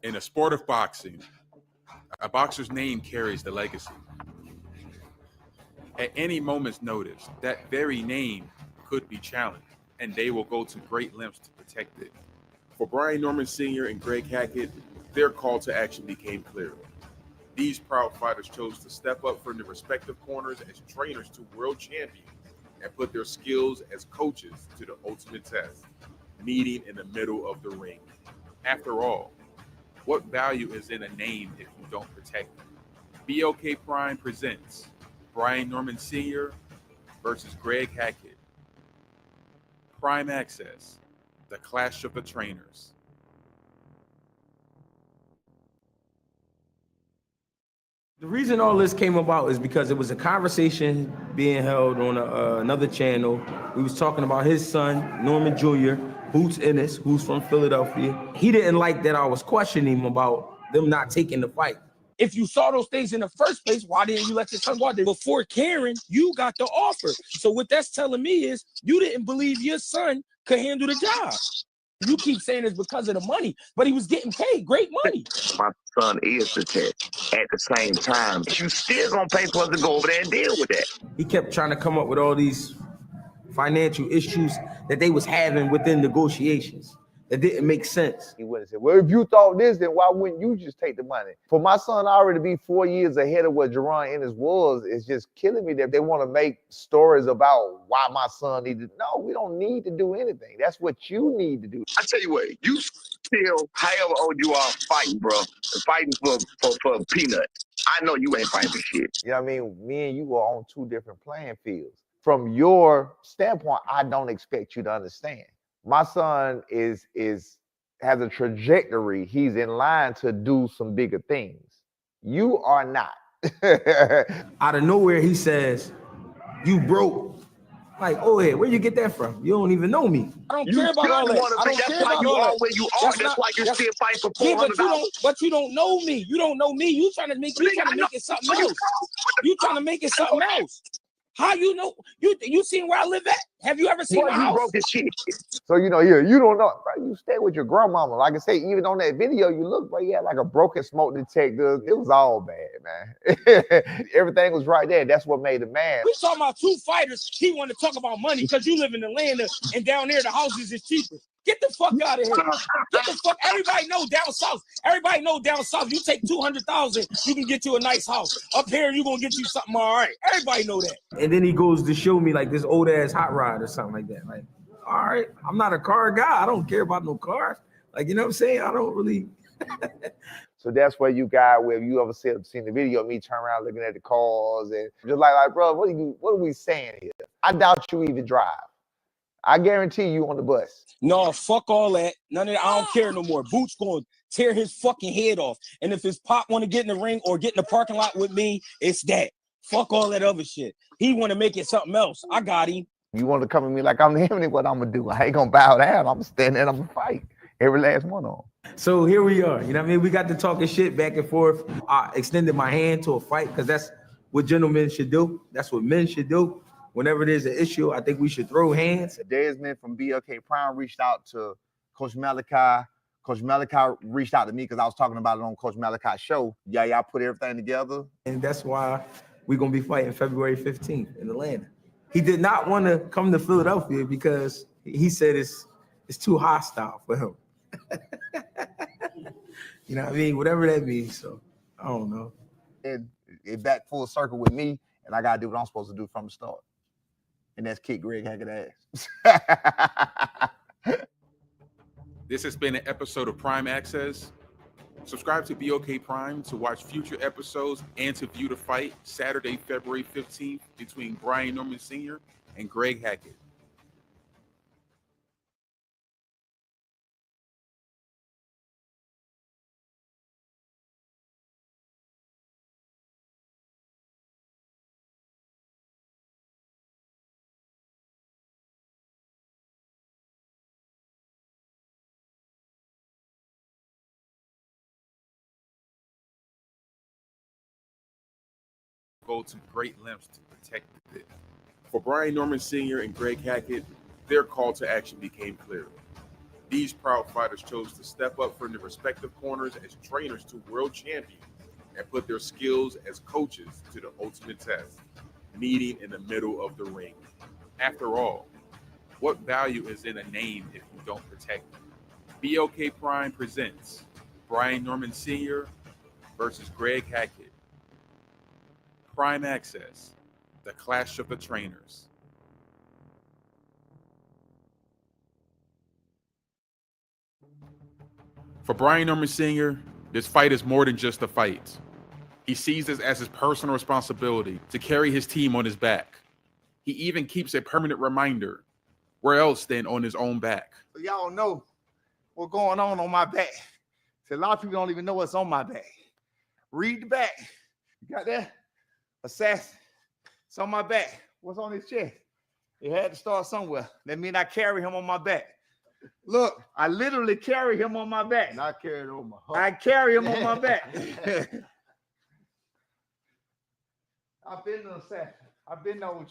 In the sport of boxing, a boxer's name carries the legacy. At any moment's notice, that very name could be challenged, and they will go to great lengths to protect it. For Brian Norman Sr. and Greg Hackett, their call to action became clear. These proud fighters chose to step up from their respective corners as trainers to world champions and put their skills as coaches to the ultimate test, meeting in the middle of the ring. After all, what value is in a name if you don't protect it? BLK Prime presents Brian Norman Sr. versus Greg Hackett. Prime Access, the clash of the trainers. The reason all this came about is because it was a conversation being held on another channel. We was talking about his son, Norman Jr., Boots Ennis, who's from Philadelphia. He didn't like that I was questioning him about them not taking the fight. If you saw those things in the first place, why didn't you let your son go out there? Before Karen, you got the offer. So what that's telling me is you didn't believe your son could handle the job. You keep saying it's because of the money, but he was getting paid great money. My son is the test. At the same time, you still gonna pay for us to go over there and deal with that. He kept trying to come up with all these financial issues that they was having within negotiations that didn't make sense. He would have said, well, if you thought this, then why wouldn't you just take the money? For my son already to be 4 years ahead of what Jerron Ennis was, is just killing me that they want to make stories about why my son needed. No, we don't need to do anything. That's what you need to do. I tell you what, you still, however old you are, fighting, bro. Fighting for peanuts. I know you ain't fighting for shit. You know what I mean? Me and you are on two different playing fields. From your standpoint, I don't expect you to understand. My son has a trajectory. He's in line to do some bigger things. You are not. Out of nowhere, he says, you broke. Like, oh yeah, where you get that from? You don't even know me. I don't care about all that. I don't care about all that. Where you are. That's why you're still fighting for $400. But you don't know me. You don't know me. You trying to make it something else. You trying to make it something else. How you know? You seen where I live at? Have you ever seen my house? Broke this shit. So you know, you don't know, bro. You stay with your grandmama. Like I say, even on that video, you look, bro. You had like a broken smoke detector. It was all bad, man. Everything was right there. That's what made it mad. We talking about two fighters. He want to talk about money because you live in Atlanta and down there the houses is cheaper. Get the fuck out of here. Get the fuck. Everybody know down south. Everybody know down south. You take 200,000, you can get you a nice house. Up here, you gonna get you something all right. Everybody know that. And then he goes to show me like this old ass hot rod or something like that. Like, all right, I'm not a car guy. I don't care about no cars. Like, you know what I'm saying? I don't really. So that's where you got, where you ever seen the video of me turn around looking at the cars and just like, bro, what are we saying here? I doubt you even drive. I guarantee you on the bus. No, fuck all that. None of that. I don't care no more. Boots going to tear his fucking head off. And if his pop want to get in the ring or get in the parking lot with me, it's that. Fuck all that other shit. He want to make it something else. I got him. You want to come at me like I'm him, what I'm going to do? I ain't going to bow down. I'm going to stand there and I'm going to fight. Every last one of them. So here we are. You know what I mean? We got to talking shit back and forth. I extended my hand to a fight because that's what gentlemen should do. That's what men should do. Whenever there's an issue, I think we should throw hands. Desmond from BLK Prime reached out to Coach Malachi. Coach Malachi reached out to me because I was talking about it on Coach Malachi's show. Yeah, y'all put everything together. And that's why we're going to be fighting February 15th in Atlanta. He did not want to come to Philadelphia because he said it's too hostile for him. You know what I mean? Whatever that means. So, I don't know. It back full circle with me, and I got to do what I'm supposed to do from the start. And that's kick Greg Hackett ass. This has been an episode of Prime Access. Subscribe to BOK Prime to watch future episodes and to view the fight Saturday, February 15th between Brian Norman Sr. and Greg Hackett. Go to great lengths to protect it. For Brian Norman Sr. and Greg Hackett, their call to action became clear. These proud fighters chose to step up from their respective corners as trainers to world champions and put their skills as coaches to the ultimate test, meeting in the middle of the ring. After all, what value is in a name if you don't protect it? BOK Prime presents Brian Norman Sr. versus Greg Hackett. Prime Access, the clash of the trainers. For Brian Norman Sr., this fight is more than just a fight. He sees this as his personal responsibility to carry his team on his back. He even keeps a permanent reminder, where else than on his own back. Y'all know what's going on my back. See, a lot of people don't even know what's on my back. Read the back. You got that? Assassin. It's on my back. What's on his chest? It had to start somewhere. That means I carry him on my back. Look, I literally carry him on my back. Not carried on my heart. I carry him on my back. I've been an assassin. I've been the OG.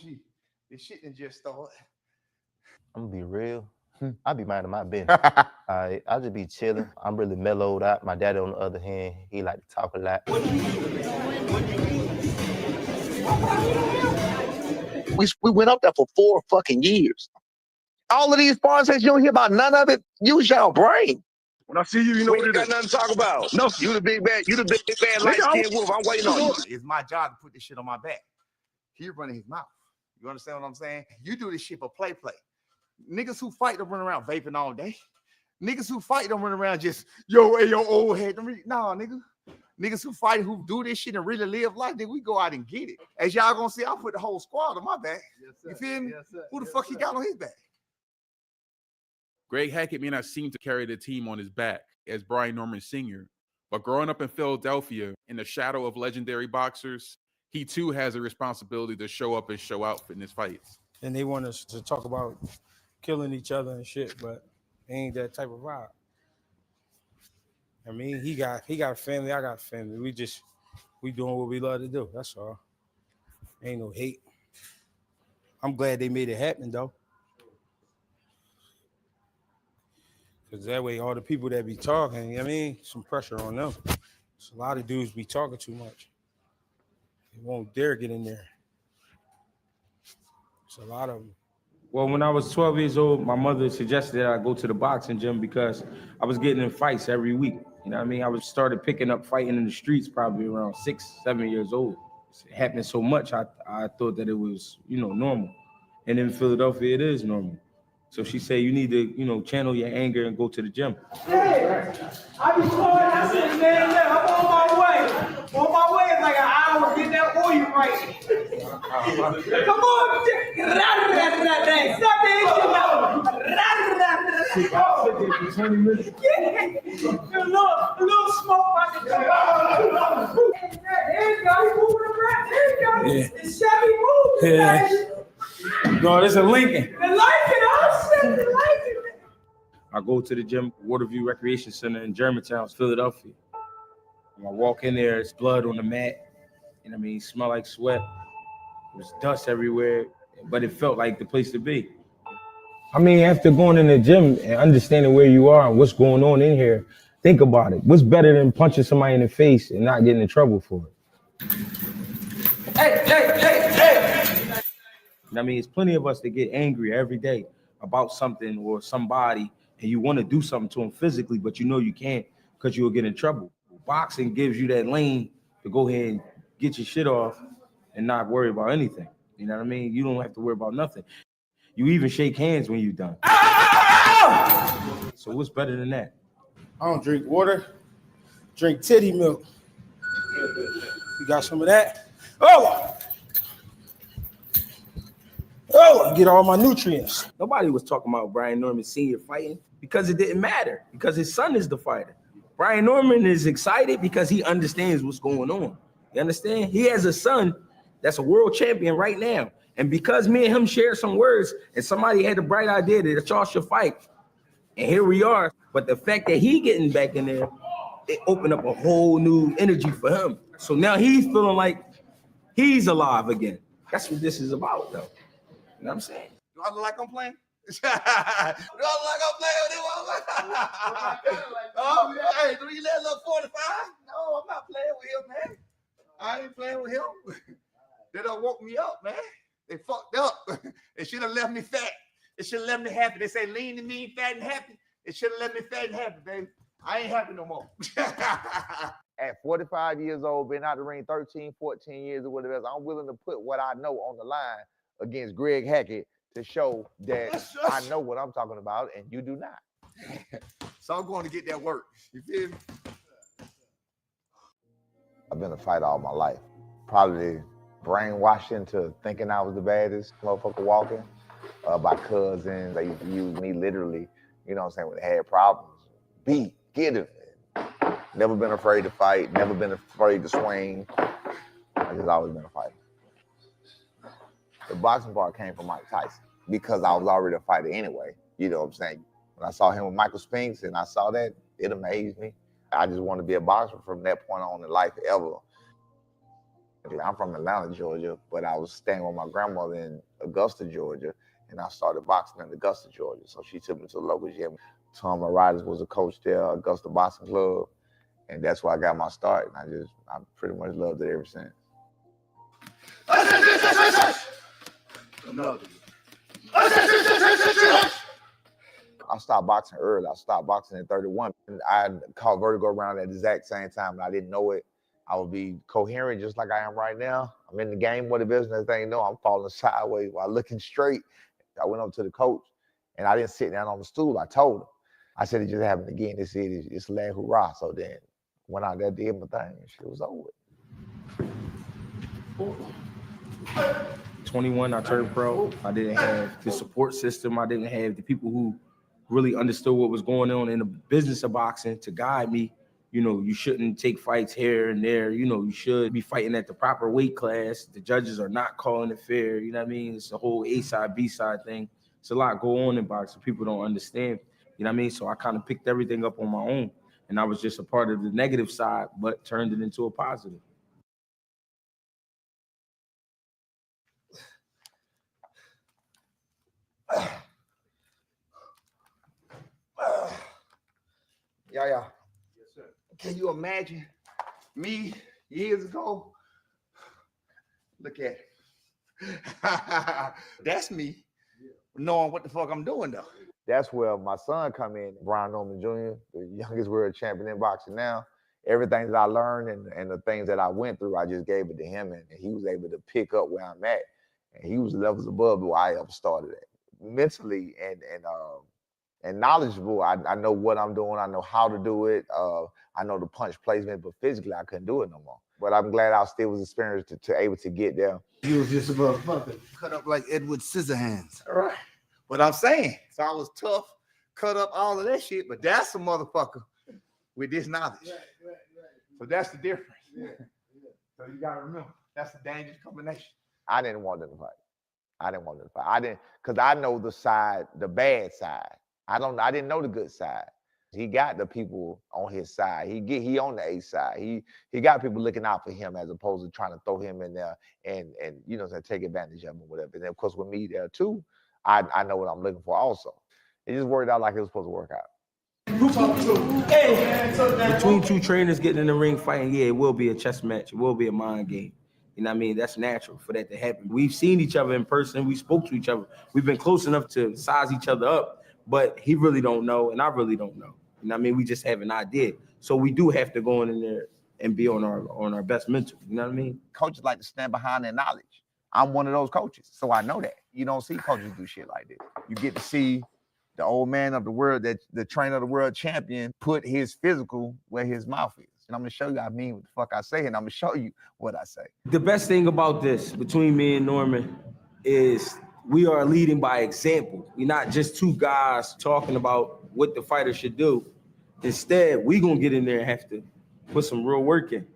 This shit didn't just start. I'm gonna be real. I be minding my business. I just be chilling. I'm really mellowed out. My daddy, on the other hand, he like to talk a lot. We went up there for 4 fucking years. All of these sparring sessions, you don't hear about none of it. Use your brain. When I see you, you know what it is. Got nothing to talk about. No, you the big bad light-skinned wolf. I'm waiting on you. It's my job to put this shit on my back. He running his mouth. You understand what I'm saying? You do this shit for play. Niggas who fight don't run around vaping all day. Niggas who fight don't run around just, yo, hey, yo, old head. Nah, nigga. Niggas who fight, who do this shit and really live life, then we go out and get it. As y'all gonna see, I put the whole squad on my back. Yes, you feel me? Yes, who the fuck he got on his back? Greg Hackett may not seem to carry the team on his back as Brian Norman Sr., but growing up in Philadelphia in the shadow of legendary boxers, he too has a responsibility to show up and show out in his fights. And they want us to talk about killing each other and shit, but it ain't that type of vibe. I mean, he got family, I got family. We doing what we love to do. That's all. Ain't no hate. I'm glad they made it happen though. Cause that way all the people that be talking, I mean, some pressure on them. It's a lot of dudes be talking too much. They won't dare get in there. It's a lot of them. Well, when I was 12 years old, my mother suggested that I go to the boxing gym because I was getting in fights every week. You know what I mean? I started picking up fighting in the streets probably around 6, 7 years old. It happened so much, I thought that it was, normal. And in Philadelphia, it is normal. So she said, you need to, channel your anger and go to the gym. Hey, I be calling, I said, man, look, I'm on my way. On my way is like an hour, get that oil right. Come on, stop that shit 20 minutes. A little smoke by the there you go, he's moving around. There you go. Yeah. It's Chevy moving. Yeah. No, this is a Lincoln. The Lincoln, oh shit, the Lincoln. I go to the gym, Waterview Recreation Center in Germantown, Philadelphia. When I walk in there, it's blood on the mat. You know what I mean? It smelled like sweat. There was dust everywhere, but it felt like the place to be. I mean, after going in the gym and understanding where you are and what's going on in here, think about it. What's better than punching somebody in the face and not getting in trouble for it? Hey. I mean, it's plenty of us that get angry every day about something or somebody, and you want to do something to them physically, but you know you can't because you'll get in trouble. Boxing gives you that lane to go ahead and get your shit off and not worry about anything. You know what I mean? You don't have to worry about nothing. You even shake hands when you're done. So what's better than that? I don't drink water, drink titty milk. You got some of that? Oh, get all my nutrients. Nobody was talking about Brian Norman Sr. fighting because it didn't matter, because his son is the fighter. Brian Norman is excited because he understands what's going on. You understand? He has a son that's a world champion right now. And because me and him shared some words and somebody had the bright idea that y'all should fight, and here we are. But the fact that he getting back in there, it opened up a whole new energy for him. So now he's feeling like he's alive again. That's what this is about, though. You know what I'm saying? Do I look like I'm playing? Do I look like I'm playing with him? Oh, hey, do you let little 45? No, I'm not playing with him, man. I ain't playing with him. They done woke me up, man. They fucked up. They should have left me fat. It should have left me happy. They say lean and mean, fat and happy. It should have left me fat and happy, baby. I ain't happy no more. At 45 years old, been out the ring 13, 14 years or whatever else, I'm willing to put what I know on the line against Greg Hackett to show that I know what I'm talking about and you do not. So I'm going to get that work. You feel me? I've been a fighter all my life. Probably brainwashed into thinking I was the baddest motherfucker walking by cousins. They used to use me literally, you know what I'm saying, when they had problems. Beat, get it. Never been afraid to fight, never been afraid to swing. I just always been a fighter. The boxing part came from Mike Tyson because I was already a fighter anyway. You know what I'm saying? When I saw him with Michael Spinks and I saw that, it amazed me. I just wanted to be a boxer from that point on in life ever. I'm from Atlanta, Georgia, but I was staying with my grandmother in Augusta, Georgia, and I started boxing in Augusta, Georgia. So she took me to the local gym. Tom Riders was a coach there, Augusta Boxing Club, and that's where I got my start. And I pretty much loved it ever since. I stopped boxing early. I stopped boxing at 31. And I caught vertigo around at the exact same time, and I didn't know it. I would be coherent just like I am right now. I'm in the game with the business. They know I'm falling sideways while looking straight. I went up to the coach, and I didn't sit down on the stool. I told him. I said, it just happened again. They said, it's last hurrah. So then went out there, did my thing, and shit was over. 21, I turned pro. I didn't have the support system. I didn't have the people who really understood what was going on in the business of boxing to guide me. You know, you shouldn't take fights here and there. You know, you should be fighting at the proper weight class. The judges are not calling it fair. You know what I mean? It's a whole A side, B side thing. It's a lot going on in boxing. People don't understand. You know what I mean? So I kind of picked everything up on my own. And I was just a part of the negative side, but turned it into a positive. Yeah. Yes, sir. Can you imagine me years ago? Look at it. That's me knowing what the fuck I'm doing though. That's where my son come in, Brian Norman Jr., the youngest world champion in boxing now. Everything that I learned and the things that I went through, I just gave it to him, and he was able to pick up where I'm at. And he was levels above where I ever started at. Mentally and knowledgeable, I know what I'm doing. I know how to do it. I know the punch placement, but physically I couldn't do it no more. But I'm glad I still was experienced to able to get there. You was just a motherfucker. Cut up like Edward Scissorhands. All right. What I'm saying. So I was tough, cut up all of that shit, but that's a motherfucker with this knowledge. Right. So that's the difference. Yeah. So you gotta remember, that's a dangerous combination. I didn't want them to fight. I didn't, because I know the side, the bad side. I didn't know the good side. He got the people on his side. He on the A side. He got people looking out for him as opposed to trying to throw him in there and you know, take advantage of him or whatever. And then of course with me there too, I know what I'm looking for also. It just worked out like it was supposed to work out. Between two trainers getting in the ring fighting, yeah, it will be a chess match. It will be a mind game. You know what I mean? That's natural for that to happen. We've seen each other in person. We spoke to each other. We've been close enough to size each other up, but he really don't know, and I really don't know. You know what I mean? We just have an idea. So we do have to go in there and be on our best mental. You know what I mean? Coaches like to stand behind their knowledge. I'm one of those coaches, so I know that. You don't see coaches do shit like this. You get to see the old man of the world, that the trainer of the world champion, put his physical where his mouth is. And I'm gonna show you I mean what the fuck I say, and I'm gonna show you what I say. The best thing about this between me and Norman is we are leading by example. We're not just two guys talking about what the fighter should do. Instead, we gonna get in there and have to put some real work in. You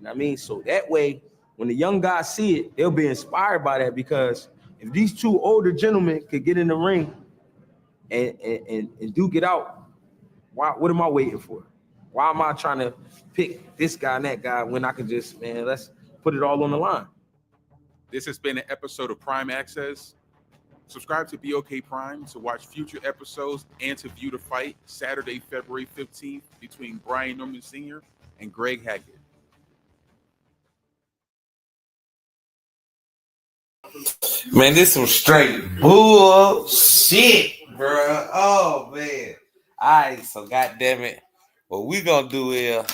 know what I mean? So that way, when the young guys see it, they'll be inspired by that, because if these two older gentlemen could get in the ring and duke it out, what am I waiting for? Why am I trying to pick this guy and that guy when I can just, man, let's put it all on the line? This has been an episode of Prime Access. Subscribe to BOK Prime to watch future episodes and to view the fight Saturday, February 15th between Brian Norman Sr. and Greg Hackett. Man, this some straight bullshit, bro. Oh, man. All right, so goddamn it. What we gonna do is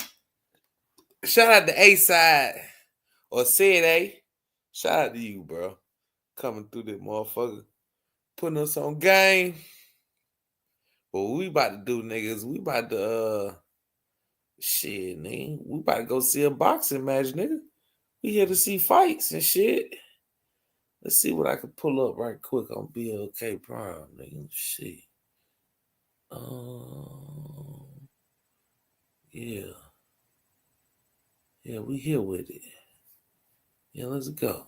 shout out to A-Side or said A. Shout out to you, bro. Coming through this motherfucker. Putting us on game. But what we about to do, niggas, we about to shit, nigga. We about to go see a boxing match, nigga. We here to see fights and shit. Let's see what I can pull up right quick on BLK Prime, nigga. Shit. Yeah. Yeah, we here with it. Yeah, let's go.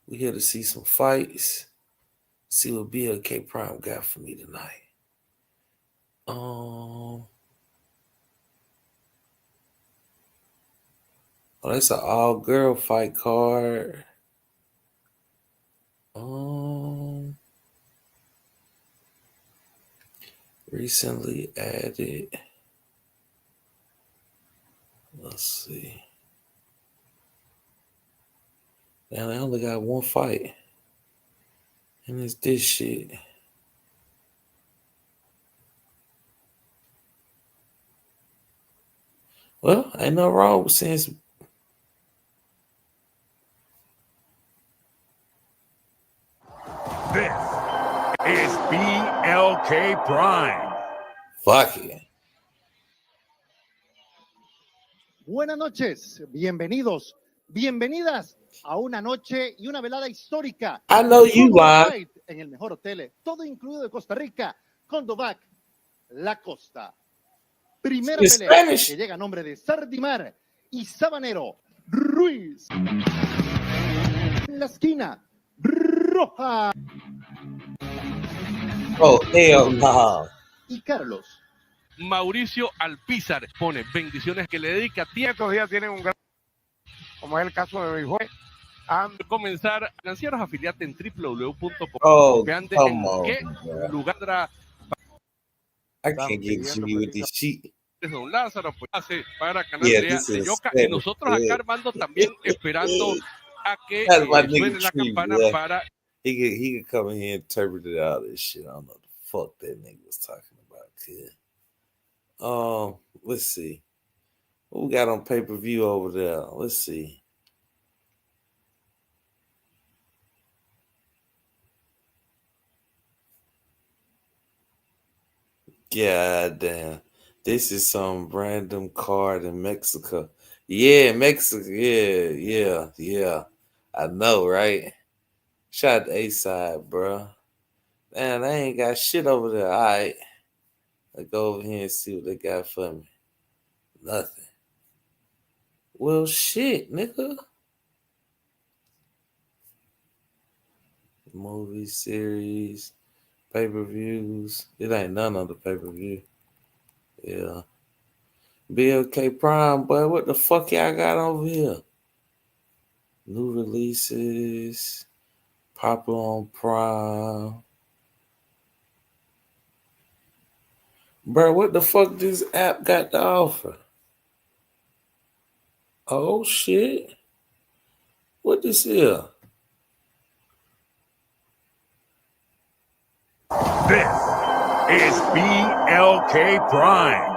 We here to see some fights. See what BLK Prime got for me tonight. Oh, that's an all-girl fight card. Recently added. Let's see. Now they only got one fight. And it's this shit. Well, ain't no wrong with saying some. This is BLK Prime. Fuck it. Buenas noches, bienvenidos, bienvenidas a una noche y una velada histórica. I know you lying. En el mejor hotel, todo incluido de Costa Rica, Condovac, La Costa. Primera pelea que llega a nombre de Sardimar y Sabanero Ruiz. La esquina roja. Oh, hell no. Y Carlos. Mauricio Alpizar pone bendiciones que le dedica tiempo. Estos días tienen un gran, como es el caso de mi joven. Comenzar financieros, afiliate en www.com. Oh, en qué lugar I can't get jiggy with this shit. Don Lázaro pues hace para Canal de Yoka, y nosotros acá Armando también esperando a que suene la campana para. He could come in here and interpret all this shit. I don't know what the fuck that nigga was talking about, kid. Let's see. What we got on pay-per-view over there? Let's see. God damn. This is some random card in Mexico. Yeah, Mexico. Yeah. I know, right? Shout out to A-Side, bro. Man, they ain't got shit over there. All right. Let's go over here and see what they got for me. Nothing. Well, shit, nigga. Movie series, pay-per-views. It ain't none of the pay-per-view. Yeah. BLK Prime, boy, what the fuck y'all got over here? New releases, popular on Prime. Bro, what the fuck this app got to offer? Oh shit. What this is? This is BLK Prime.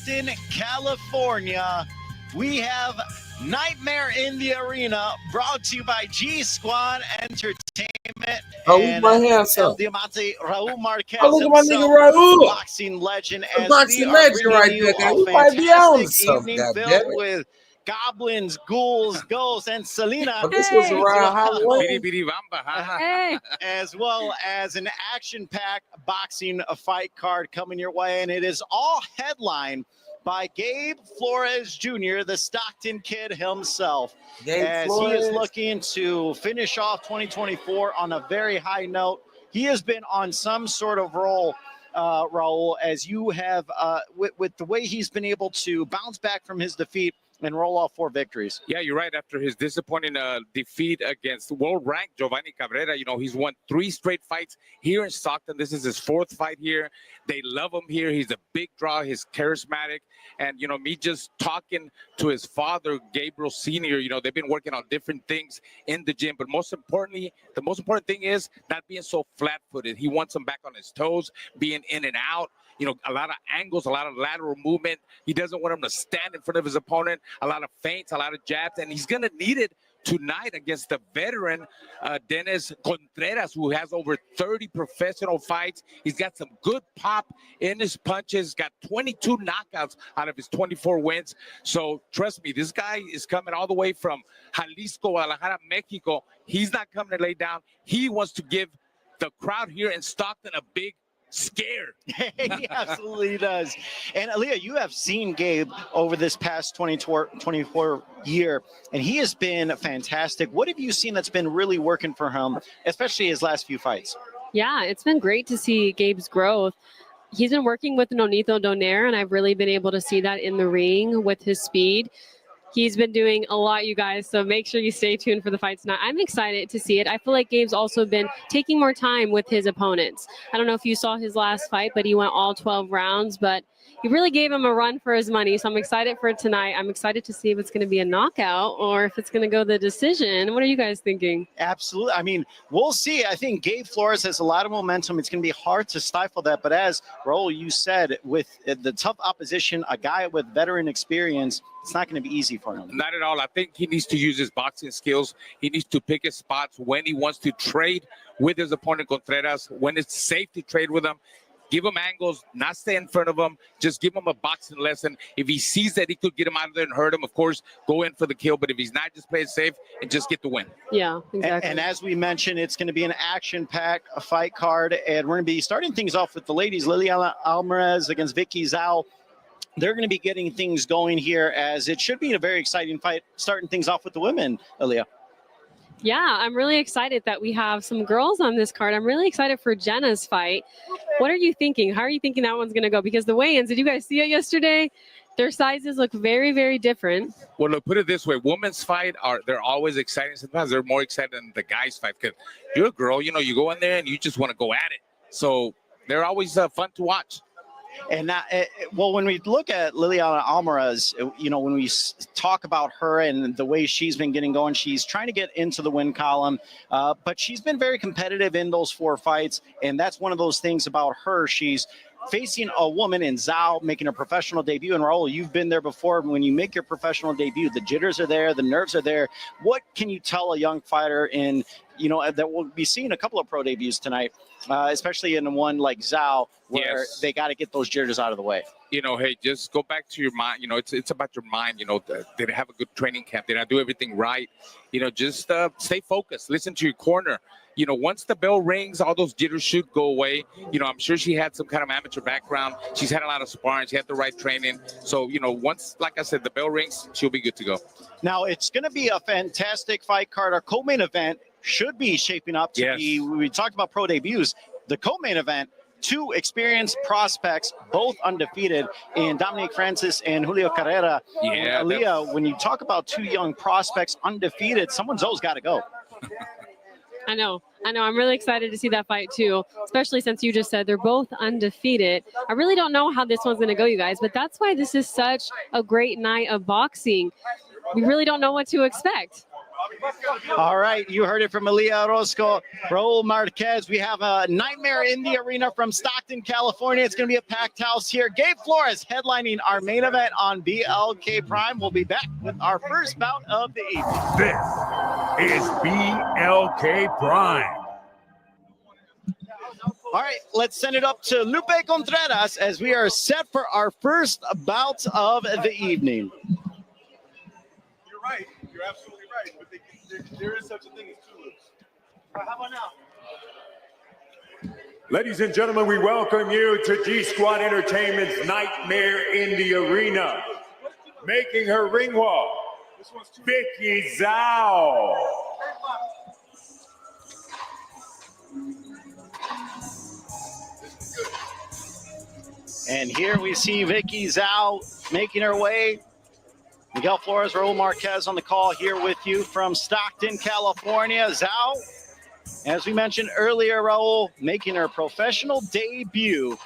In California, we have Nightmare in the Arena, brought to you by G Squad Entertainment. Oh, we might have some. El Diamante Raul Marquez Oh, look at my himself, nigga Raul. boxing legend, The as boxing we are legend bringing right you there, guy. a We might be on fantastic something, evening filled goddammit. with goblins, ghouls, ghosts, and Selena. But this was around Halloween. As well as an action-packed boxing fight card coming your way, and it is all headlined by Gabe Flores Jr., the Stockton kid himself, Gabe as Flores. he is looking to finish off 2024 on a very high note. He has been on some sort of roll, Raul, as you have, with the way he's been able to bounce back from his defeat and roll off 4 victories. Yeah, you're right. After his disappointing defeat against world-ranked Giovanni Cabrera, he's won 3 straight fights here in Stockton. This is his 4th fight here. They love him here. He's a big draw. He's charismatic. And, me just talking to his father, Gabriel Sr., they've been working on different things in the gym. But most importantly, the most important thing is not being so flat-footed. He wants him back on his toes, being in and out. A lot of angles, a lot of lateral movement. He doesn't want him to stand in front of his opponent. A lot of feints, a lot of jabs, and he's going to need it tonight against the veteran Dennis Contreras, who has over 30 professional fights. He's got some good pop in his punches, got 22 knockouts out of his 24 wins. So trust me, this guy is coming all the way from Jalisco, Guadalajara, Mexico. He's not coming to lay down. He wants to give the crowd here in Stockton a big scare. He absolutely does. And Aaliyah, you have seen Gabe over this past 24 year, and he has been fantastic. What have you seen that's been really working for him, especially his last few fights? Yeah, it's been great to see Gabe's growth. He's been working with Nonito Donaire, and I've really been able to see that in the ring with his speed. He's been doing a lot, you guys, so make sure you stay tuned for the fight tonight. I'm excited to see it. I feel like Gabe's also been taking more time with his opponents. I don't know if you saw his last fight, but he went all 12 rounds, but he really gave him a run for his money, so I'm excited for tonight. I'm excited to see if it's going to be a knockout or if it's going to go the decision. What are you guys thinking? Absolutely. I mean, we'll see. I think Gabe Flores has a lot of momentum. It's going to be hard to stifle that, but as Raul, you said, with the tough opposition, a guy with veteran experience, it's not going to be easy for him. Not at all. I think he needs to use his boxing skills. He needs to pick his spots when he wants to trade with his opponent Contreras, when it's safe to trade with him. Give him angles, not stay in front of him. Just give him a boxing lesson. If he sees that he could get him out of there and hurt him, of course, go in for the kill. But if he's not, just play it safe and just get the win. Yeah, exactly. And as we mentioned, it's going to be an action-packed fight card. And we're going to be starting things off with the ladies, Liliana Alvarez against Vicky Zhao. They're going to be getting things going here, as it should be a very exciting fight, starting things off with the women, Aaliyah. Yeah, I'm really excited that we have some girls on this card. I'm really excited for Jenna's fight. What are you thinking? How are you thinking that one's going to go? Because the weigh-ins, did you guys see it yesterday? Their sizes look very, very different. Well, look, put it this way. Women's fight, they're always exciting. Sometimes they're more exciting than the guys' fight. Because you're a girl, you go in there and you just want to go at it. So they're always fun to watch. And well, when we look at Liliana Alvarez, when we talk about her and the way she's been getting going, she's trying to get into the win column, but she's been very competitive in those 4 fights. And that's one of those things about her. She's facing a woman in Zhao, making a professional debut. And Raul, you've been there before. When you make your professional debut, the jitters are there, the nerves are there. What can you tell a young fighter that we'll be seeing a couple of pro debuts tonight, especially in one like Zhao, where they got to get those jitters out of the way? Hey, just go back to your mind. It's about your mind. Did I have a good training camp? Did I do everything right? Just stay focused. Listen to your corner. Once the bell rings, all those jitters should go away. I'm sure she had some kind of amateur background. She's had a lot of sparring. She had the right training. So, once, like I said, the bell rings, she'll be good to go. Now, it's going to be a fantastic fight card. Our co-main event should be shaping up to be, we talked about pro debuts. the co-main event, two experienced prospects, both undefeated, in Dominic Francis and Julio Carrera. Yeah, And Aaliyah, when you talk about two young prospects undefeated, someone's always got to go. I know. I'm really excited to see that fight too, especially since you just said they're both undefeated. I really don't know how this one's going to go, you guys, but that's why this is such a great night of boxing. We really don't know what to expect. All right, you heard it from Aaliyah Orozco, Raul Marquez. We have a nightmare in the arena from Stockton, California. It's going to be a packed house here. Gabe Flores headlining our main event on BLK Prime. We'll be back with our first bout of the evening. This is BLK Prime. All right, let's send it up to Lupe Contreras as we are set for our first bout of the evening. You're right. You're absolutely right. But there is such a thing as two loops. How about now? Ladies and gentlemen, we welcome you to G Squad Entertainment's Nightmare in the Arena. Making her ring walk, Vicky Zhao. And here we see Vicky Zhao making her way. Miguel Flores, Raul Marquez on the call here with you from Stockton, California. Zhao, as we mentioned earlier, Raul, making her professional debut